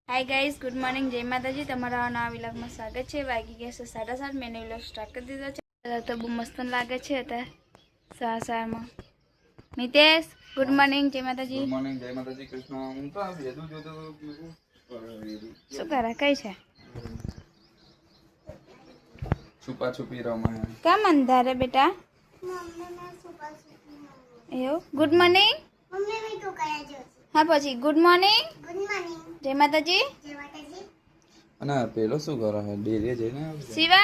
Hi guys, good morning, जय माताजी। तमारा नवा व्लॉग में स्वागत है। वागी गया से 7:30 मैंने व्लॉग स्टार्ट कर दीधो छे। तो बहुत मस्त लागे छे अत्यारे सवार में। मितेश, गुड मॉर्निंग, जय माताजी। गुड मॉर्निंग, जय माताजी। कृष्ण હું તો વેદુ જોતો શું કરે? કઈ છે? છુપા છુપી રમે. કેમ અંધારે બેટા? એવું? ગુડ મોર્નિંગ મમ્મી મે તો કયા જો हाँ પછી ગુડ મોર્નિंग, ગુડ મોર્નિંગ जय माताजी। જય માતાજી। અને પેલો શું કરે છે? ડેરીએ જઈને આવ્યો છે? शिवा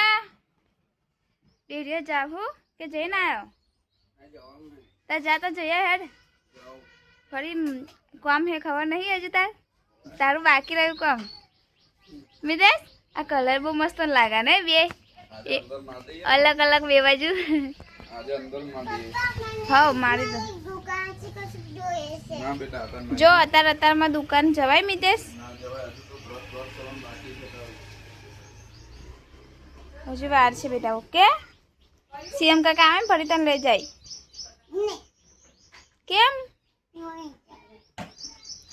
डेरिया जाहू के जैन आयो ता जाता जया हेड फरी काम है खबर नहीं है तार तारू बाकी रह्यु काम। मितेश आ कलर बहु मस्त लागा ने बे આજે અંદર માર દઈએ, अलग अलग बे बाजू। આજે અંદર માર દઈએ। हाँ मारी दो દુકાન છે કશું જોઈએ છે ના બેટા आता नहीं जो अतार अतार में दुकान जवाय मितेश ના જવાય, હજુ તો બ્રશ કરવાનું બાકી છે તારું। हजू वार छे बेटा। ओके सीएम का काम है फरी तने ले जाई ને केम। નહીં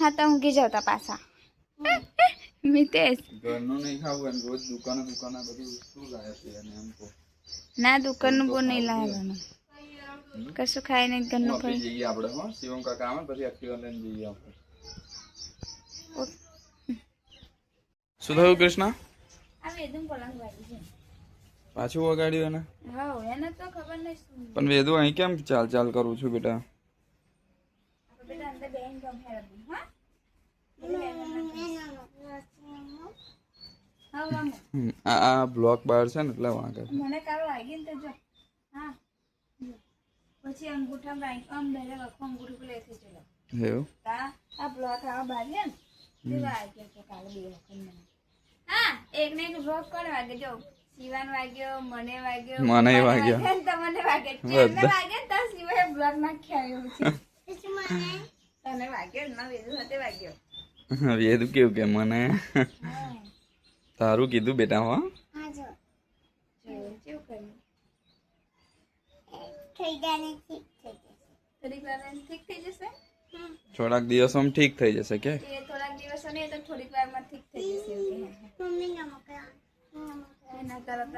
हाँ तो ऊँघी जाता पासा मितेश ઘરનું નહીં ખાવું એમ રોજ દુકાને બધું શું લાવે છે અને એમ કહો। ना दुकान को नहीं लाया कशु खाए नहीं करना આપણે पड़े। જઈએ આપણે હો, શિવમ કાકા આવે પછી એક્ટિવા લઈને જઈએ આપણે। શું થયું કૃષ્ણ? આ વેદુ પલંગ વાગી છે। પાછું વગાડ્યું એને? હા એને તો ખબર નહીં શું પણ વેદુ અહીં કેમ ચાલ કરું છું બેટા? આપણે બેટા અંદર બેન ગમ હેરબી હા હા રમો। આ બ્લોક બહાર છે ને એટલે વાંકે છે। મને કાલ વાગી ને તો જો હા જો। પછી અંગૂઠા વાગી આમ બેરે વખો અંગૂઠું પેલે થી ચલો એવું? તા આ બ્લોક આવા બહાર ને તે વાગ્યો તો કાલે બે વખત મને। હા એક ને એક બ્લોક કોણ વાગે જો શિવાન વાગ્યો, મને વાગ્યો, મને પપ્પાને વાગ્યો। ને તમને વાગે બધા। તેમને વાગે તો શિવાએ બ્લોક નાખ્યા આવ્યો છે પછી મને તને વાગ્યો ના વેદુ સાથે વાગ્યો વેદુ કેવું કે મને હા તારું કીધું બેટા હો। હા જો કેવું કર્યું થઈ જાય ને ઠીક થઈ જશે થોડીક વાર ઠીક થઈ જશે થોડાક દિવસોમાં ઠીક થઈ જશે કે? એ થોડાક દિવસો નહીં તો થોડીક વારમાં ઠીક થઈ જશે એવું કહે મમ્મી નમકડા એના તરત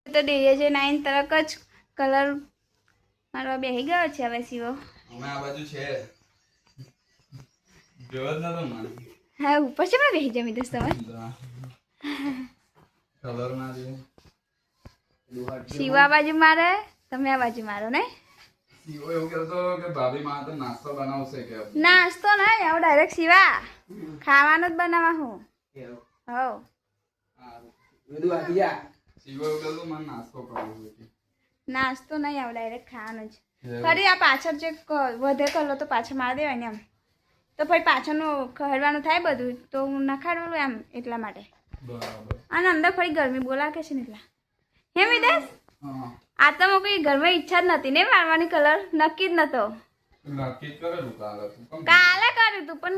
તો ડેરીએ જઈને આવીને તરત જ કલર મારવા બેસી ગયો છે હવે શિવો। અમે આ બાજુ છે જોર ન તો માર હા ઉપર છે મેં બેસી જમી દઈશ તમે કલર ના દે શિવો આ બાજુ મારે તમે આ બાજુ મારો ને શિવો એવું કહેતો કે ભાભી માં તો નાસ્તો બનાવશે કે નાસ્તો નહીં આવું ડાયરેક્ટ શિવા ખાવાનું જ બનાવવા હું હો શિવો એવું કહેતો મને નાસ્તો કરવો છે નાસ્તો નહીં આવું ડાયરેક્ટ ખાવાનું જ ફરી આ પાછળ જે વધે કલો તો પાછળ મારી દેવાય ને એમ તો પછી પાછળનું ખરવાનું થાય બધું તો હું ના ખાડવાનું એમ એટલા માટે બરાબર અને અંદર ફરી ગરમી બોલાકે છે ને એટલા હે મિતેશ હા આ તો મને કોઈ ઘરમાં ઈચ્છા જ નથી ને મારવાની કલર નક્કી જ નતો નક્કી જ કરેલું કાલે તું કેમ કાલે કર્યું તું પણ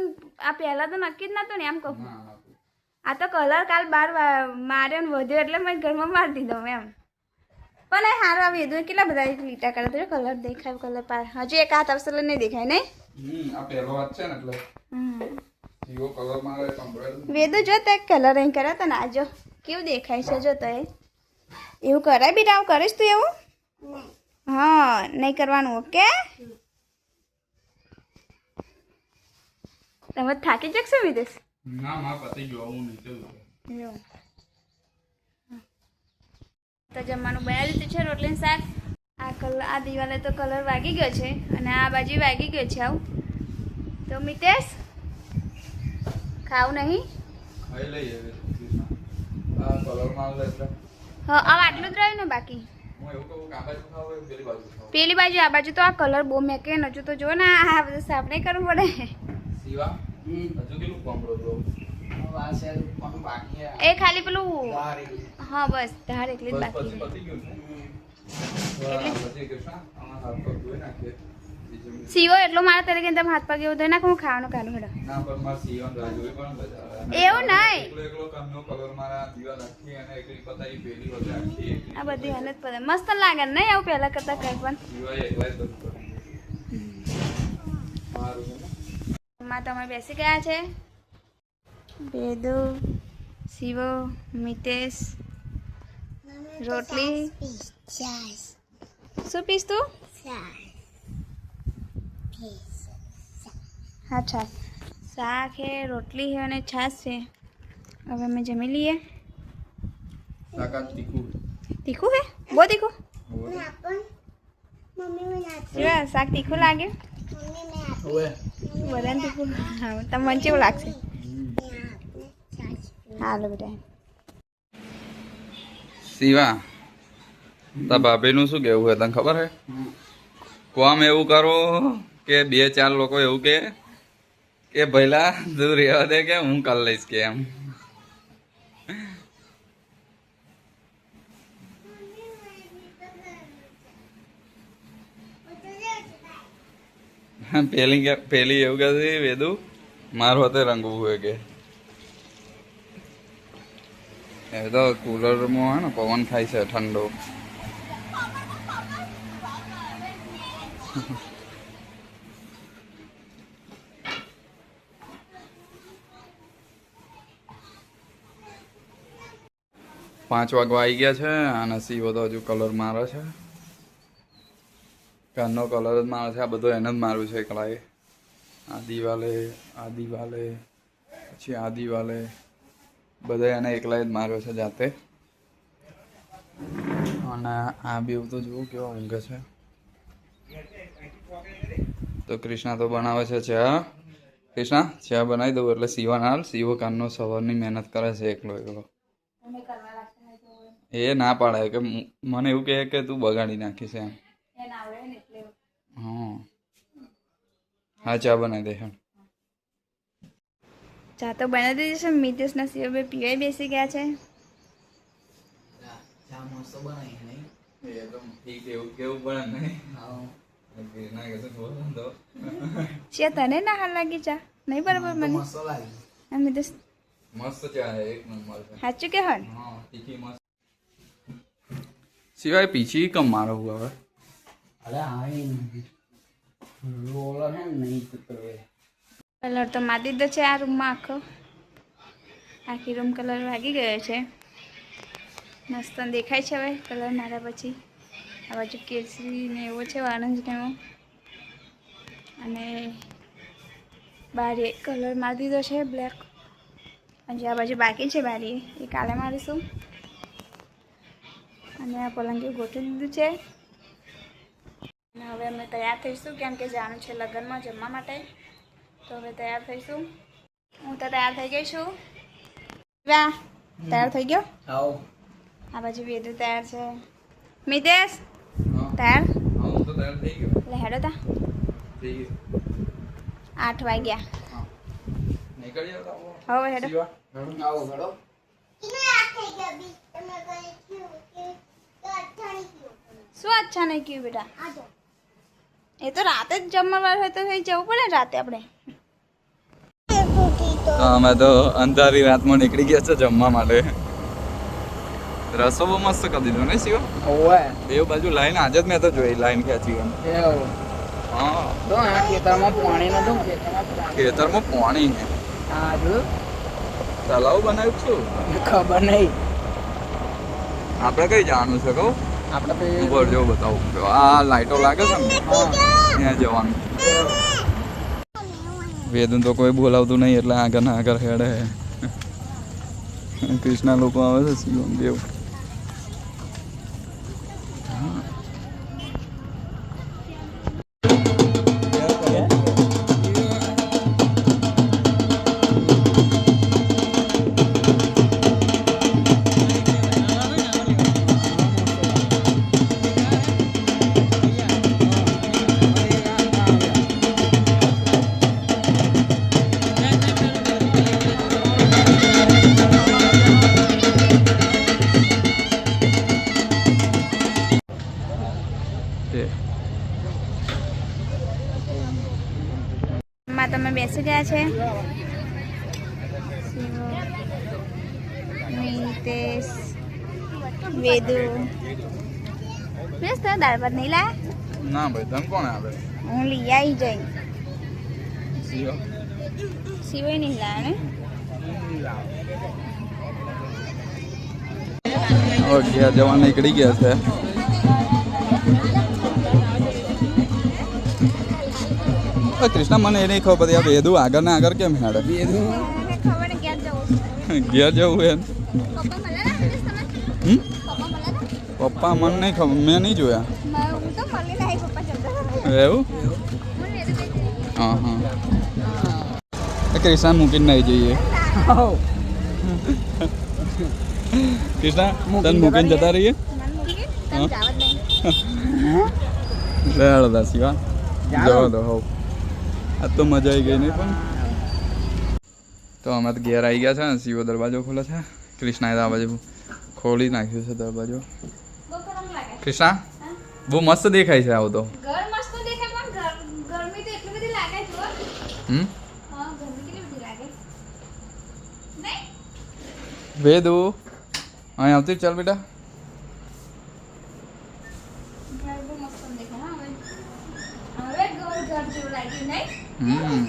આ પહેલા તો નક્કી જ નતું ને એમ કહું ના ના આ તો કલર કાલ બાર માર્યો ને વધ્યો એટલે મેં ઘરમાં મારી દીધો એમ પણ એ સારું આવી દીધું કેટલા બધા લીટા કરે તો કલર દેખાય કલર હજુ એક હાથ આવશે એટલે નહીં દેખાય નહીં આ પહેલો વાત છે ને એટલે શિવો કલર મારે કમ્પ્લીટ વેદુ જો તે કલર અહીં કર્યો તો ને આ જો કેવું દેખાય છે જો તો એવું કરાય બેટા આવું કરીશ તું એવું હા નહીં કરવાનું ઓકે તમે થાકી જશો વિદેશ ના માં પતિ જોવું નહીં તો તો જમવાનું બનાવી દીધું છે રોટલી ને શાક આ કલર આ દિવાલે તો કલર વાગી ગયો છે અને આ બાજુ વાગી ગયો છે આવું તો મિતેશ ખાવું નહીં ખાઈ લઈએ હવે આ કલર માર લે એટલે હા આ આટલું જ રહ્યું ને બાકી હું એવું કહું કે આ બાજુ ખાવ હોય પેલી બાજુ ખાવ પેલી બાજુ આ બાજુ તો આ કલર બહુ મેકે હજુ તો જો ને આ બધું સાફ નહીં કરવું પડે શિવા હજુ કેટલું કોમ્બરો તો એ ખાલી પેલું હા બસ ધાર એટલી જ બસ બાકી પછી છે પતી ગયું છે પછી કૃષ્ણ આમાં હાથ પગ ધોઈ નાખીએ સીવો એટલો મારા તરીકે તમે હાથ પગ એવું ધોઈ નાખ હું ખાવાનું કાઢું હેડો ના પણ મારે સીવન જોઈ પણ બધા એવું નહીં એકલો કામનો કલર મારા દીવાલ આખી અને એકલી પતાઈ પેલી બધે આખી એકલી આ બધી હાલત પડે મસ્ત લાગે ને નહીં આવું પહેલા કરતા કઈ પણ દીવાય એકલા જ બધું કરી સારું છે ને માં તમે બેસી ગયા છે વેદુ, શિવો, મિતેશ. રોટલી. Yes. શું પીસ તું? Yes. હા છાશ. શાક છે, રોટલી છે અને છાશ છે. હવે અમે જમી લઈએ. શાકા તીખું તીખું છે? બહુ તીખું? મમ્મી મને આપી. શિવા શાક તીખું લાગે? મમ્મી મેં આપી. ઓવે બધાને તીખું. હા તમને મને કેવું લાગશે? હાલો બેટા. શિવા તા ભાભીનું શું કેવું છે તને ખબર છે? કોમ એવું કરો કે 2-4 લોકો એવું કે ભઈલા તું રહેવા દે કે હું કરી લઈશ કે એમ. પેલી એવું કહેતી વેદુ મારું હાથે રંગવું હોય કે એ તો કુલરમાં હોય ને પવન ખાય છે ઠંડો. પાંચ વાગવા આવી ગયા છે અને શિવો તો હજુ કલર મારે છે. કાનનો કલર જ મારે છે. આ બધો એને જ મારું છે એકલાએ. આ દિવાલે પછી આ દિવાલે બધા એને એકલા જ માર્યો છે જાતે. અને આ બેવ તો જુઓ કેવા ઊંઘે છે. તો કૃષ્ણા તો બનાવે છે ચા. કૃષ્ણા ચા બનાવી દઉં એટલે શિવા ના શિવો કાનનો સવારની મહેનત કરે છે એકલો. એ ના પાડે કે મને એવું કહે કે તું બગાડી નાખીશ એમ. હા ચા બનાવી દે. ચા તો બનાવી દીધી છે. મિતેશ ના શિવ બે પીવાય બેસી ગયા છે. ચા તને ના હાલ લાગી ચા? નહીં બરાબર મને. મિતેશ મસ્ત ચા હે એક નંબર છે. સાચું કે હન? હા તીખી મસ્ત. સિવાય પીછી કમ મારો હું હવે. અરે આવી રોલર હે નહીં તો કલર તો મારી દીધો છે આ રૂમમાં આખો. આખી રૂમ કલર વાગી ગયો છે. મસ્ત દેખાય છે હવે કલર માર્યા પછી. આ બાજુ કેસરી ને એવો છે ઓરેન્જ ને એવો. અને બારીએ કલર મારી દીધો છે બ્લેક. હજી આ બાજુ બાકી છે બારીએ એ કાલે મારીશું. અને આ પલંગી ગોઠવી દીધું છે. અને હવે અમે તૈયાર થઈશું કેમ કે જવાનું છે લગ્નમાં જમવા માટે. તો હવે તૈયાર થઈશું. હું તો તૈયાર થઈ ગઈ છું. વાહ તૈયાર થઈ ગયો? આવો આ બાજુ વેદુ તૈયાર છે. મિતેશ તૈયાર? હા હું તો તૈયાર થઈ ગયો. એટલે હેડો તા થઈ ગયો. 8 વાગ્યા. નીકળી આવતા હવે હેડો. આવો ઘડો એને આ થઈ ગયા બી તમે કહી ક્યું કે તો અચ્છા નહીં ક્યું. શું અચ્છા નહીં કયું બેટા? આ જો એ તો રાતે જ જમવા વાર હોય તો થઈ જવું પડે ને રાતે આપણે. તો અમે તો અંધારી રાતમાં નીકળી ગયા છે જમવા માટે. રસો બહુ મસ્ત કરી દીધો ને શિવ. ઓવે બે બાજુ લાઈન આજે જ મેં તો જોઈ લાઈન ખેંચી એમ. એવું હા તો આ ખેતરમાં પાણી નતું ખેતરમાં પાણી ને હા જો તલાવ બનાવ્યું છું. ખબર નહીં આપણે કઈ જવાનું છે કહું? આપણે ઉપર જો બતાવું. આ લાઈટો લાગે છે ને ત્યાં જવાનું. વેદન તો કોઈ બોલાવતું નહીં એટલે આગળ ને આગળ હેડે. કૃષ્ણા લોકો આવે છે શિવમ દેવ. માં તમે બેસી ગયા છે. મિતેશ વેદુ બેસ તો દાળ ભાત નહીં લાયા? ના ભાઈ તને કોણ આવે? હું લઈ આવી જઈ. શિવ સિવાય નહીં લાયા ને? હવે ઘેર જવા નીકળી ગયા છે. કૃષ્ણા મને એ નહીં ખબર પડતી આ વેદુ આગળ ને આગળ કેમ હેડે? બેનું મને ખબર ને ક્યાં જવું છે. ઘેર જવું એમ. પપ્પા મળ્યા ને દિવસ તમે? હમ? પપ્પા મળ્યા પપ્પા મને નહીં ખબર, મેં નહીં જોયા. હતા? હું તો મળી નહીં પપ્પા જતા એવું? મને વેદુ કહી હા હા. કૃષ્ણા મૂકીને નહીં જઈએ. કૃષ્ણા તને મૂકીને જતા રહીએ. મને મૂકી તમે હા. જાવ જ નહીં. લેડો શિવા જવા દો હોવ. આજ તો મજા આવી ગઈ નહીં પણ. તો અમે તો ઘેર આવી ગયા છે ને શિવો દરવાજો ખોલે છે. કૃષ્ણાએ તો આ બાજુ ખોલી નાખ્યું છે દરવાજો. બહુ ગરમ લાગે. કૃષ્ણા બહુ મસ્ત દેખાય છે આવું તો. ઘર મસ્ત દેખાય પણ ગરમી તો એટલી બધી લાગે જો. હમ હા ગરમી કેટલી બધી લાગે. નહીં? વેદુ અહીં આવતી ચાલ બેટા. ઘર બહુ મસ્ત દેખાય હા હવે ઘર જેવું લાગ્યું નહીં? હમ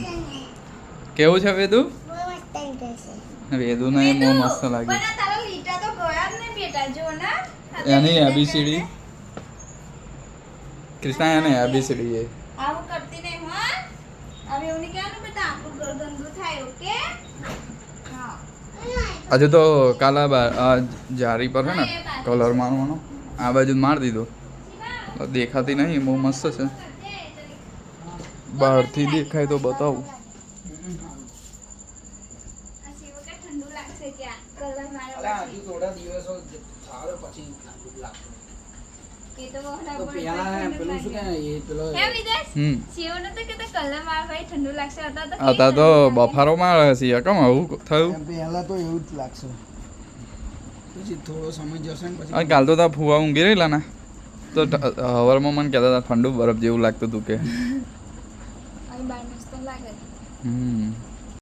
કેવું છે વેદુ? બહુ મસ્ત દેખાશે. વેદુ ને બહુ મસ્ત લાગે. પણ આ તારા લીટા તો ગયા જ નહીં બેટા જો ને. એની એબીસીડી કૃષ્ણા એને એબીસીડી છે. આવું કરતી નહીં હા. હવે એવું નહીં કહેવાનું બેટા આપણું ઘર ગંદુ થાય ઓકે? હા. હજુ તો કાલા જારી પર છે ને કલર મારવાનો આ બાજુ મારી દીધો. દેખાતી નહીં બહુ મસ્ત છે. બહારથી દેખાય તો બતાવું. આ શિવો કે ઠંડુ લાગશે ક્યાં કલર માર્યો અલા, પછી. હજુ થોડા દિવસો સારો પછી ઠંડુ લાગશે. એ તો બહુ તો ઠંડુ પેલા પેલું શું કે એ પેલો હે વિદેશ હમ શિવને તો કીધું કલર માર ભાઈ ઠંડુ લાગશે હતા તો અત્યારે તો બફારો મારે છે કેમ આવું થયું? પહેલા તો એવું જ લાગશે પછી થોડો સમય જશે ને પછી અને કાલ તો તા ફુવા ઊંઘી રહેલા ને તો હવારમાં મને કહેતા હતા ઠંડુ બરફ જેવું લાગતું હતું કે. અહીં બાર મસ્ત લાગે હમ